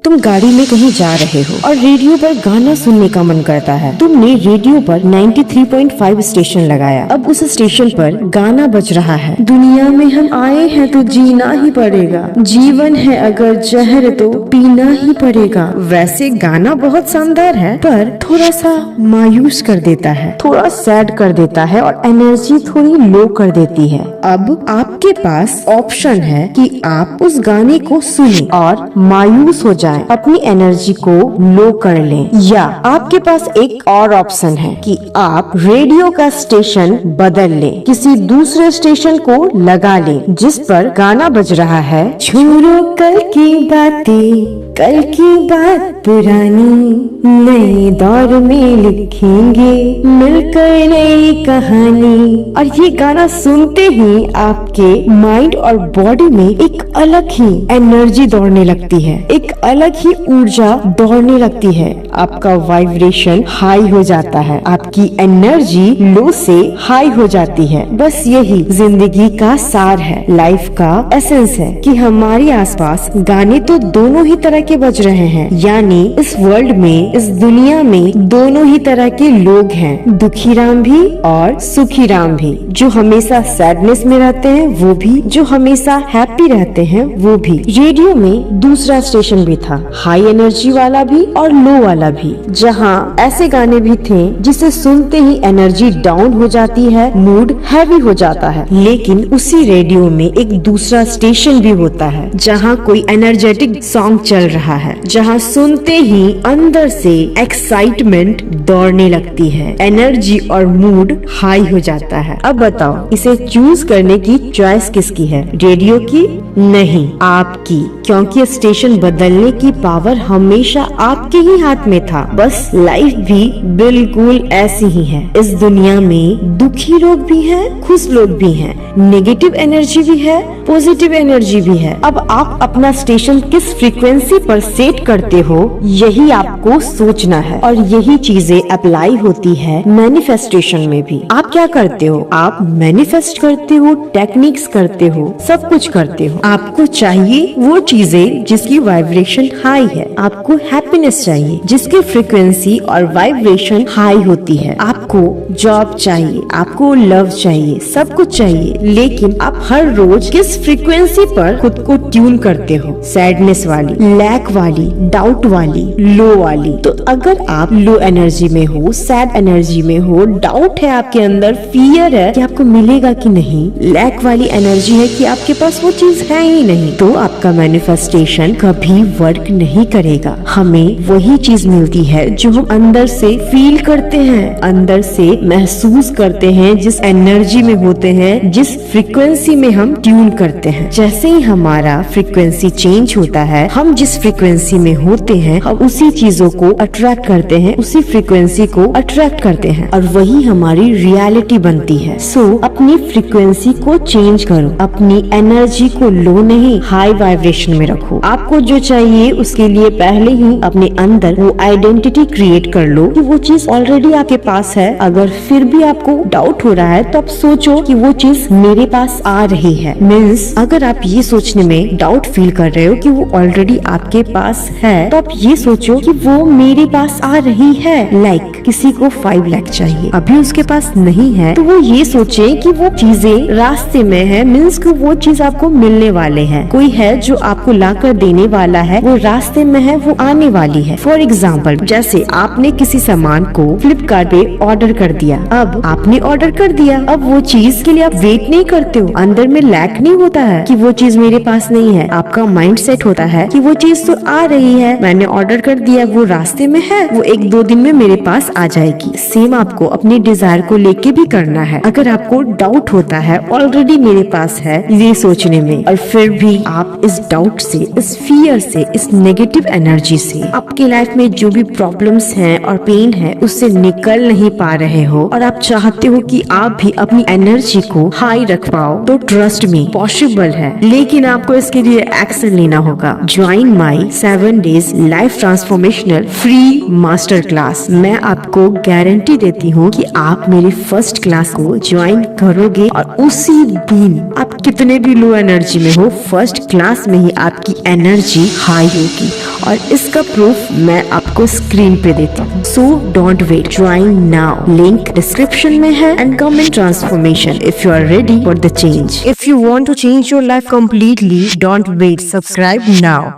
तुम गाड़ी में कहीं जा रहे हो और रेडियो पर गाना सुनने का मन करता है। तुमने रेडियो पर 93.5 स्टेशन लगाया। अब उस स्टेशन पर गाना बज रहा है, दुनिया में हम आए हैं तो जीना ही पड़ेगा, जीवन है अगर जहर तो पीना ही पड़ेगा। वैसे गाना बहुत शानदार है, पर थोड़ा सा मायूस कर देता है, थोड़ा सैड कर देता है और एनर्जी थोड़ी लो कर देती है। अब आपके पास ऑप्शन है कि आप उस गाने को सुने और मायूस हो जाए, अपनी एनर्जी को लो कर लें, या आपके पास एक और ऑप्शन है कि आप रेडियो का स्टेशन बदल लें, किसी दूसरे स्टेशन को लगा लें जिस पर गाना बज रहा है, छोड़ो कल की बातें, कल की बात पुरानी, नए दौर में लिखेंगे मिलकर नई कहानी। और ये गाना सुनते ही आपके माइंड और बॉडी में एक अलग ही एनर्जी दौड़ने लगती है, एक अलग ही ऊर्जा दौड़ने लगती है। आपका वाइब्रेशन हाई हो जाता है, आपकी एनर्जी लो से हाई हो जाती है। बस यही जिंदगी का सार है, लाइफ का एसेंस है कि हमारे आसपास गाने तो दोनों ही तरह के बज रहे हैं, यानी इस वर्ल्ड में, इस दुनिया में दोनों ही तरह के लोग हैं, दुखी राम भी और सुखी राम भी। जो हमेशा सैडनेस में रहते हैं वो भी, जो हमेशा हैप्पी रहते हैं वो भी। रेडियो में दूसरा स्टेशन भी था, हाई एनर्जी वाला भी और लो वाला भी, जहाँ ऐसे गाने भी थे जिसे सुनते ही एनर्जी डाउन हो जाती है, मूड हैवी हो जाता है। लेकिन उसी रेडियो में एक दूसरा स्टेशन भी होता है जहाँ कोई एनर्जेटिक सॉन्ग चल रहा है, जहाँ सुनते ही अंदर से एक्साइटमेंट दौड़ने लगती है, एनर्जी और मूड हाई हो जाता है। अब बताओ, इसे चूज करने की चॉइस किसकी है? रेडियो की? नहीं, आपकी, क्योंकि स्टेशन बदलने की पावर हमेशा आपके ही हाथ में था। बस लाइफ भी बिल्कुल ऐसी ही है। इस दुनिया में दुखी लोग भी हैं, खुश लोग भी हैं, नेगेटिव एनर्जी भी है, पॉजिटिव एनर्जी भी है। अब आप अपना स्टेशन किस फ्रीक्वेंसी पर सेट करते हो, यही आपको सोचना है, और यही चीजें अप्लाई होती है मैनिफेस्टेशन में भी। आप क्या करते हो? आप मैनिफेस्ट करते हो, टेक्निक्स करते हो, सब कुछ करते हो। आपको चाहिए वो चीजें जिसकी वाइब्रेशन हाई है, आपको हैप्पीनेस चाहिए जिसकी फ्रीक्वेंसी और वाइब्रेशन हाई होती है, आपको जॉब चाहिए, आपको लव चाहिए, सब कुछ चाहिए। लेकिन आप हर रोज किस फ्रीक्वेंसी पर खुद को ट्यून करते हो? सैडनेस वाली, लैक वाली, डाउट वाली, लो वाली। तो अगर आप लो एनर्जी में हो, सैड एनर्जी में हो, डाउट है आपके अंदर, फियर है कि आपको मिलेगा कि नहीं, लैक वाली एनर्जी है कि आपके पास वो चीज है ही नहीं, तो आपका मैनिफेस्टेशन कभी वर्क नहीं करेगा। हमें वही चीज मिलती है जो हम अंदर से फील करते हैं, अंदर से महसूस करते हैं, जिस एनर्जी में होते हैं, जिस फ्रीक्वेंसी में हम ट्यून करते हैं। जैसे ही हमारा फ्रीक्वेंसी चेंज होता है, हम जिस फ्रीक्वेंसी में होते हैं, हम उसी चीजों को अट्रैक्ट करते हैं, उसी फ्रीक्वेंसी को अट्रैक्ट करते हैं, और वही हमारी रियलिटी बनती है। सो अपनी फ्रीक्वेंसी को चेंज करो, अपनी एनर्जी को लो नहीं, हाई वाइब्रेशन में रखो। आपको जो चाहिए उसके लिए पहले ही अपने अंदर वो आइडेंटिटी क्रिएट कर लो कि वो चीज ऑलरेडी आपके पास है। अगर फिर भी आपको डाउट हो रहा है तो आप सोचो कि वो चीज मेरे पास आ रही है। मीन्स अगर आप ये सोचने में डाउट फील कर रहे हो कि वो ऑलरेडी आपके पास है, तो आप ये सोचो कि वो मेरे पास आ रही है। लाइक किसी को 5 लाख चाहिए, अभी उसके पास नहीं है, तो वो ये सोचे कि वो चीजें रास्ते में है, मीन्स कि वो चीज आपको मिलने वाले है। कोई है जो आपको लाकर देने वाला है, वो रास्ते में है, वो आने वाली है। फॉर एग्जाम्पल, जैसे आपने किसी सामान को फ्लिपकार्ट पे ऑर्डर कर दिया। अब आपने ऑर्डर कर दिया, अब वो चीज के लिए आप वेट नहीं करते हो, अंदर में लैक नहीं होता है कि वो चीज मेरे पास नहीं है। आपका माइंड सेट होता है कि वो चीज तो आ रही है, मैंने ऑर्डर कर दिया, वो रास्ते में है, वो 1-2 दिन में मेरे पास आ जाएगी। सेम आपको अपने डिजायर को लेके भी करना है। अगर आपको डाउट होता है ऑलरेडी मेरे पास है ये सोचने में, और फिर भी आप इस डाउट से, इस फियर से, इस नेगेटिव एनर्जी से, आपके लाइफ में जो भी प्रॉब्लम्स हैं और पेन है उससे निकल नहीं पा रहे हो, और आप चाहते हो कि आप भी अपनी एनर्जी को हाई रख पाओ, तो ट्रस्ट मी, पॉसिबल है। लेकिन आपको इसके लिए एक्शन लेना होगा। Join my 7 days life transformational free master class. मैं आपको गारंटी देती हूँ कि आप मेरी फर्स्ट क्लास को ज्वाइन करोगे और उसी दिन आप कितने भी लो एनर्जी में हो, फर्स्ट क्लास में ही आपकी एनर्जी हाई होगी और इसका प्रूफ मैं आपको स्क्रीन पे देती हूँ। So don't wait, join now, link description में है and come in transformation if you are ready for the change. If you want to change your life completely, don't wait, subscribe now.